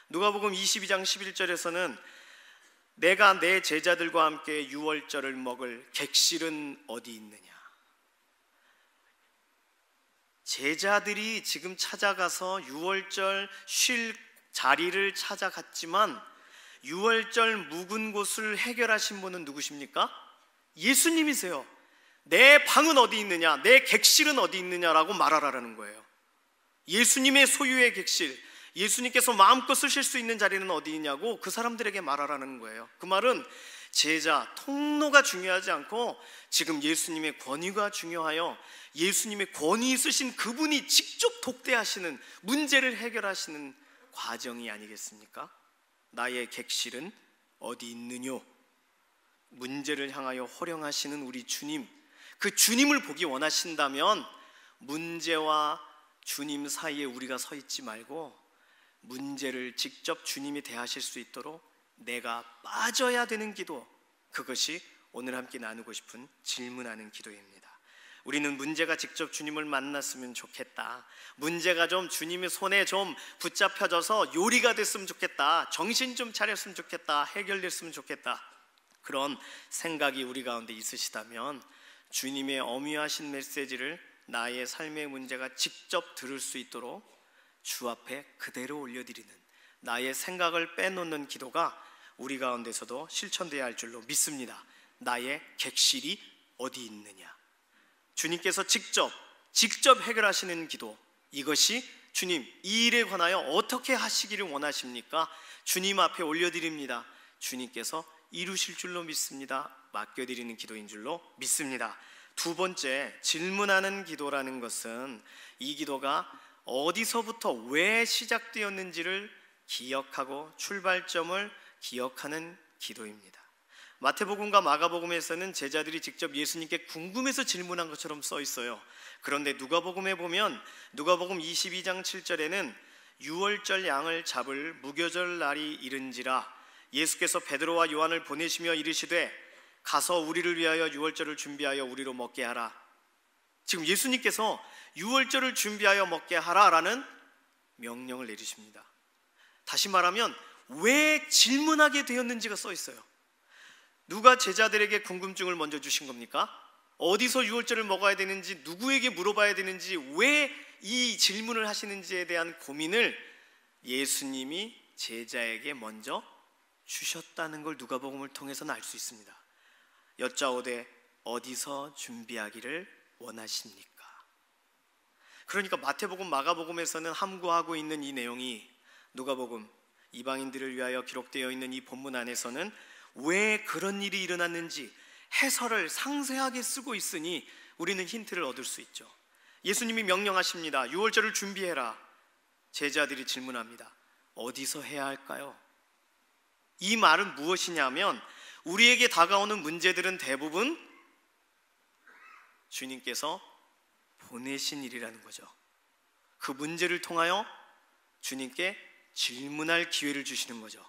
누가복음 22장 11절에서는 내가 내 제자들과 함께 유월절을 먹을 객실은 어디 있느냐. 제자들이 지금 찾아가서 유월절 쉴 자리를 찾아갔지만 유월절 묵은 곳을 해결하신 분은 누구십니까? 예수님이세요. 내 방은 어디 있느냐, 내 객실은 어디 있느냐라고 말하라는 거예요. 예수님의 소유의 객실, 예수님께서 마음껏 쓰실 수 있는 자리는 어디 있냐고 그 사람들에게 말하라는 거예요. 그 말은 제자, 통로가 중요하지 않고 지금 예수님의 권위가 중요하여 예수님의 권위 있으신 그분이 직접 독대하시는, 문제를 해결하시는 과정이 아니겠습니까? 나의 객실은 어디 있느뇨? 문제를 향하여 호령하시는 우리 주님, 그 주님을 보기 원하신다면 문제와 주님 사이에 우리가 서 있지 말고 문제를 직접 주님이 대하실 수 있도록 내가 빠져야 되는 기도, 그것이 오늘 함께 나누고 싶은 질문하는 기도입니다. 우리는 문제가 직접 주님을 만났으면 좋겠다, 문제가 좀 주님의 손에 좀 붙잡혀져서 요리가 됐으면 좋겠다, 정신 좀 차렸으면 좋겠다, 해결됐으면 좋겠다, 그런 생각이 우리 가운데 있으시다면 주님의 어미하신 메시지를 나의 삶의 문제가 직접 들을 수 있도록 주 앞에 그대로 올려드리는, 나의 생각을 빼놓는 기도가 우리 가운데서도 실천되어야 할 줄로 믿습니다. 나의 객실이 어디 있느냐, 주님께서 직접 해결하시는 기도, 이것이 주님 이 일에 관하여 어떻게 하시기를 원하십니까? 주님 앞에 올려드립니다. 주님께서 이루실 줄로 믿습니다. 맡겨드리는 기도인 줄로 믿습니다. 두 번째, 질문하는 기도라는 것은 이 기도가 어디서부터 왜 시작되었는지를 기억하고 출발점을 기억하는 기도입니다. 마태복음과 마가복음에서는 제자들이 직접 예수님께 궁금해서 질문한 것처럼 써 있어요. 그런데 누가복음에 보면 누가복음 22장 7절에는 유월절 양을 잡을 무교절 날이 이른지라 예수께서 베드로와 요한을 보내시며 이르시되 가서 우리를 위하여 유월절을 준비하여 우리로 먹게 하라. 지금 예수님께서 유월절을 준비하여 먹게 하라라는 명령을 내리십니다. 다시 말하면 왜 질문하게 되었는지가 써 있어요. 누가 제자들에게 궁금증을 먼저 주신 겁니까? 어디서 유월절을 먹어야 되는지, 누구에게 물어봐야 되는지, 왜 이 질문을 하시는지에 대한 고민을 예수님이 제자에게 먼저 주셨다는 걸 누가복음을 통해서는 알 수 있습니다. 여짜오되 어디서 준비하기를 원하십니까? 그러니까 마태복음, 마가복음에서는 함구하고 있는 이 내용이 누가복음, 이방인들을 위하여 기록되어 있는 이 본문 안에서는 왜 그런 일이 일어났는지 해설을 상세하게 쓰고 있으니 우리는 힌트를 얻을 수 있죠. 예수님이 명령하십니다. 유월절을 준비해라. 제자들이 질문합니다. 어디서 해야 할까요? 이 말은 무엇이냐면 우리에게 다가오는 문제들은 대부분 주님께서 보내신 일이라는 거죠. 그 문제를 통하여 주님께 질문할 기회를 주시는 거죠.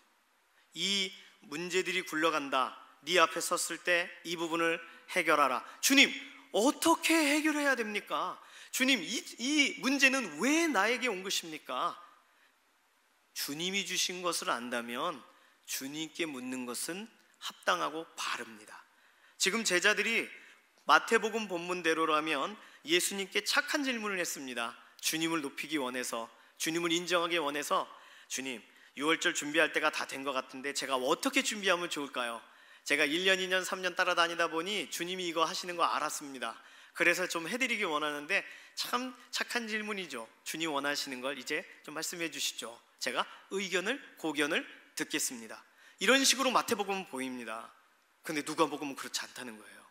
이 문제들이 굴러간다, 네 앞에 섰을 때 이 부분을 해결하라. 주님, 어떻게 해결해야 됩니까? 주님, 이 문제는 왜 나에게 온 것입니까? 주님이 주신 것을 안다면 주님께 묻는 것은 합당하고 바릅니다. 지금 제자들이 마태복음 본문대로라면 예수님께 착한 질문을 했습니다. 주님을 높이기 원해서, 주님을 인정하기 원해서, 주님, 6월절 준비할 때가 다 된 것 같은데 제가 어떻게 준비하면 좋을까요? 제가 1년, 2년, 3년 따라다니다 보니 주님이 이거 하시는 거 알았습니다. 그래서 좀 해드리기 원하는데, 참 착한 질문이죠. 주님 원하시는 걸 이제 좀 말씀해 주시죠. 제가 의견을, 고견을 듣겠습니다. 이런 식으로 마태복음은 보입니다. 근데 누가복음은 그렇지 않다는 거예요.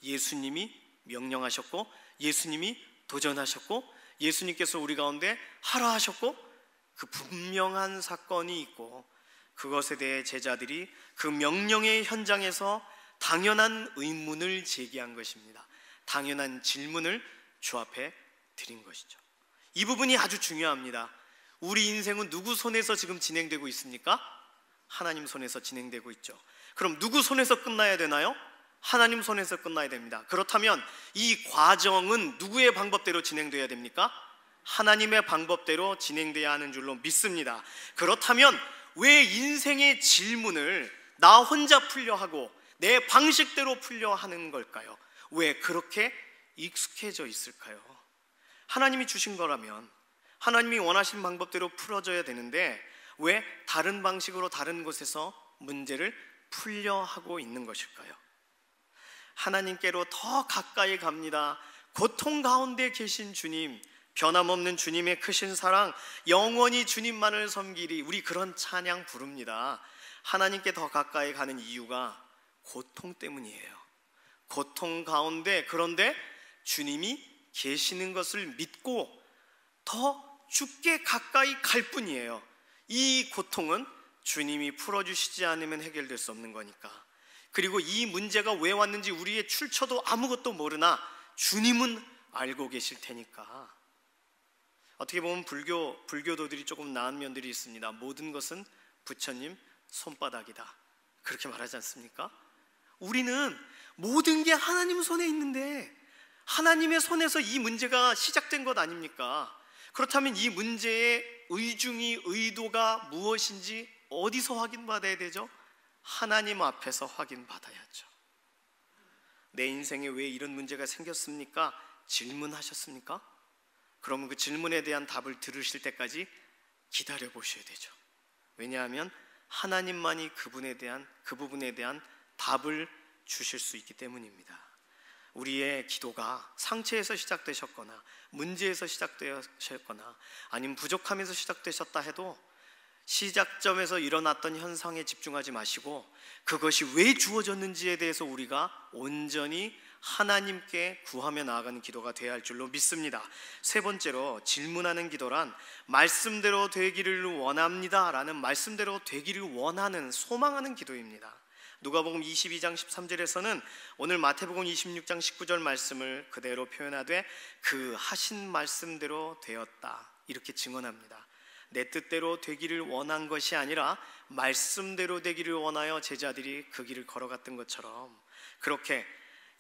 예수님이 명령하셨고, 예수님이 도전하셨고, 예수님께서 우리 가운데 하라 하셨고, 그 분명한 사건이 있고, 그것에 대해 제자들이 그 명령의 현장에서 당연한 의문을 제기한 것입니다. 당연한 질문을 주 앞에 드린 것이죠. 이 부분이 아주 중요합니다. 우리 인생은 누구 손에서 지금 진행되고 있습니까? 하나님 손에서 진행되고 있죠. 그럼 누구 손에서 끝나야 되나요? 하나님 손에서 끝나야 됩니다. 그렇다면 이 과정은 누구의 방법대로 진행돼야 됩니까? 하나님의 방법대로 진행돼야 하는 줄로 믿습니다. 그렇다면 왜 인생의 질문을 나 혼자 풀려 하고 내 방식대로 풀려 하는 걸까요? 왜 그렇게 익숙해져 있을까요? 하나님이 주신 거라면 하나님이 원하신 방법대로 풀어져야 되는데 왜 다른 방식으로 다른 곳에서 문제를 풀려 하고 있는 것일까요? 하나님께로 더 가까이 갑니다. 고통 가운데 계신 주님, 변함없는 주님의 크신 사랑, 영원히 주님만을 섬기리, 우리 그런 찬양 부릅니다. 하나님께 더 가까이 가는 이유가 고통 때문이에요. 고통 가운데, 그런데 주님이 계시는 것을 믿고 더 주께 가까이 갈 뿐이에요. 이 고통은 주님이 풀어주시지 않으면 해결될 수 없는 거니까. 그리고 이 문제가 왜 왔는지 우리의 출처도 아무것도 모르나 주님은 알고 계실 테니까. 어떻게 보면 불교도들이 조금 나은 면들이 있습니다. 모든 것은 부처님 손바닥이다, 그렇게 말하지 않습니까? 우리는 모든 게 하나님 손에 있는데 하나님의 손에서 이 문제가 시작된 것 아닙니까? 그렇다면 이 문제의 의중이, 의도가 무엇인지 어디서 확인받아야 되죠? 하나님 앞에서 확인받아야죠. 내 인생에 왜 이런 문제가 생겼습니까? 질문하셨습니까? 그러면 그 질문에 대한 답을 들으실 때까지 기다려 보셔야 되죠. 왜냐하면 하나님만이 그 부분에 대한 답을 주실 수 있기 때문입니다. 우리의 기도가 상처에서 시작되셨거나 문제에서 시작되셨거나 아니면 부족함에서 시작되셨다 해도 시작점에서 일어났던 현상에 집중하지 마시고 그것이 왜 주어졌는지에 대해서 우리가 온전히 하나님께 구하며 나아가는 기도가 되어야 할 줄로 믿습니다. 세 번째로, 질문하는 기도란 말씀대로 되기를 원합니다 라는, 말씀대로 되기를 원하는, 소망하는 기도입니다. 누가복음 22장 13절에서는 오늘 마태복음 26장 19절 말씀을 그대로 표현하되 그 하신 말씀대로 되었다, 이렇게 증언합니다. 내 뜻대로 되기를 원한 것이 아니라 말씀대로 되기를 원하여 제자들이 그 길을 걸어갔던 것처럼, 그렇게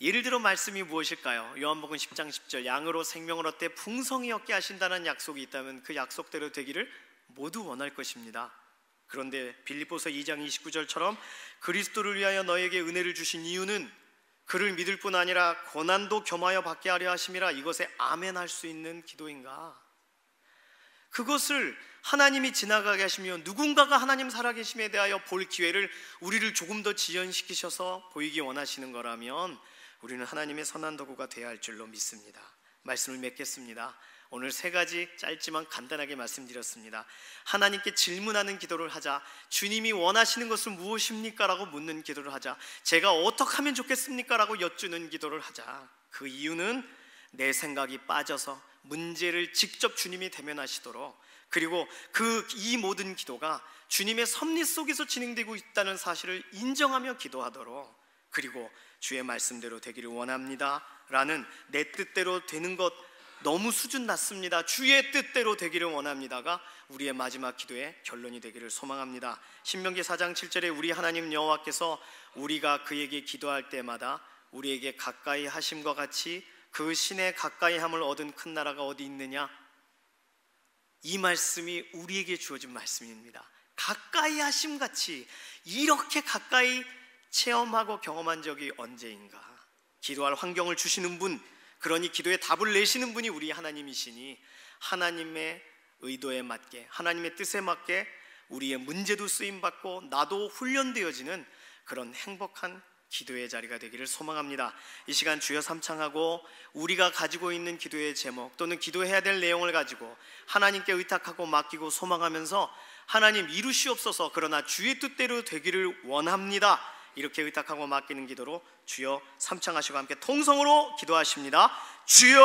예를 들어 말씀이 무엇일까요? 요한복음 10장 10절, 양으로 생명을 얻되 풍성히 얻게 하신다는 약속이 있다면 그 약속대로 되기를 모두 원할 것입니다. 그런데 빌립보서 2장 29절처럼 그리스도를 위하여 너에게 은혜를 주신 이유는 그를 믿을 뿐 아니라 고난도 겸하여 받게 하려 하심이라, 이것에 아멘 할 수 있는 기도인가? 그것을 하나님이 지나가게 하시며 누군가가 하나님 살아계심에 대하여 볼 기회를 우리를 조금 더 지연시키셔서 보이기 원하시는 거라면 우리는 하나님의 선한 도구가 되어야 할 줄로 믿습니다. 말씀을 맺겠습니다. 오늘 세 가지 짧지만 간단하게 말씀드렸습니다. 하나님께 질문하는 기도를 하자. 주님이 원하시는 것은 무엇입니까? 라고 묻는 기도를 하자. 제가 어떻게 하면 좋겠습니까? 라고 여쭈는 기도를 하자. 그 이유는 내 생각이 빠져서 문제를 직접 주님이 대면하시도록, 그리고 이 모든 기도가 주님의 섭리 속에서 진행되고 있다는 사실을 인정하며 기도하도록, 그리고 주의 말씀대로 되기를 원합니다 라는 내 뜻대로 되는 것, 너무 수준 낮습니다. 주의 뜻대로 되기를 원합니다가 우리의 마지막 기도의 결론이 되기를 소망합니다. 신명기 4장 7절에 우리 하나님 여호와께서 우리가 그에게 기도할 때마다 우리에게 가까이 하심과 같이 그 신의 가까이 함을 얻은 큰 나라가 어디 있느냐? 이 말씀이 우리에게 주어진 말씀입니다. 가까이 하심 같이 이렇게 가까이 체험하고 경험한 적이 언제인가? 기도할 환경을 주시는 분, 그러니 기도에 답을 내시는 분이 우리 하나님이시니 하나님의 의도에 맞게, 하나님의 뜻에 맞게 우리의 문제도 쓰임받고 나도 훈련되어지는 그런 행복한 기도의 자리가 되기를 소망합니다. 이 시간 주여 삼창하고 우리가 가지고 있는 기도의 제목 또는 기도해야 될 내용을 가지고 하나님께 의탁하고 맡기고 소망하면서 하나님 이루시옵소서, 그러나 주의 뜻대로 되기를 원합니다, 이렇게 의탁하고 맡기는 기도로 주여 삼창하시고 함께 통성으로 기도하십니다. 주여!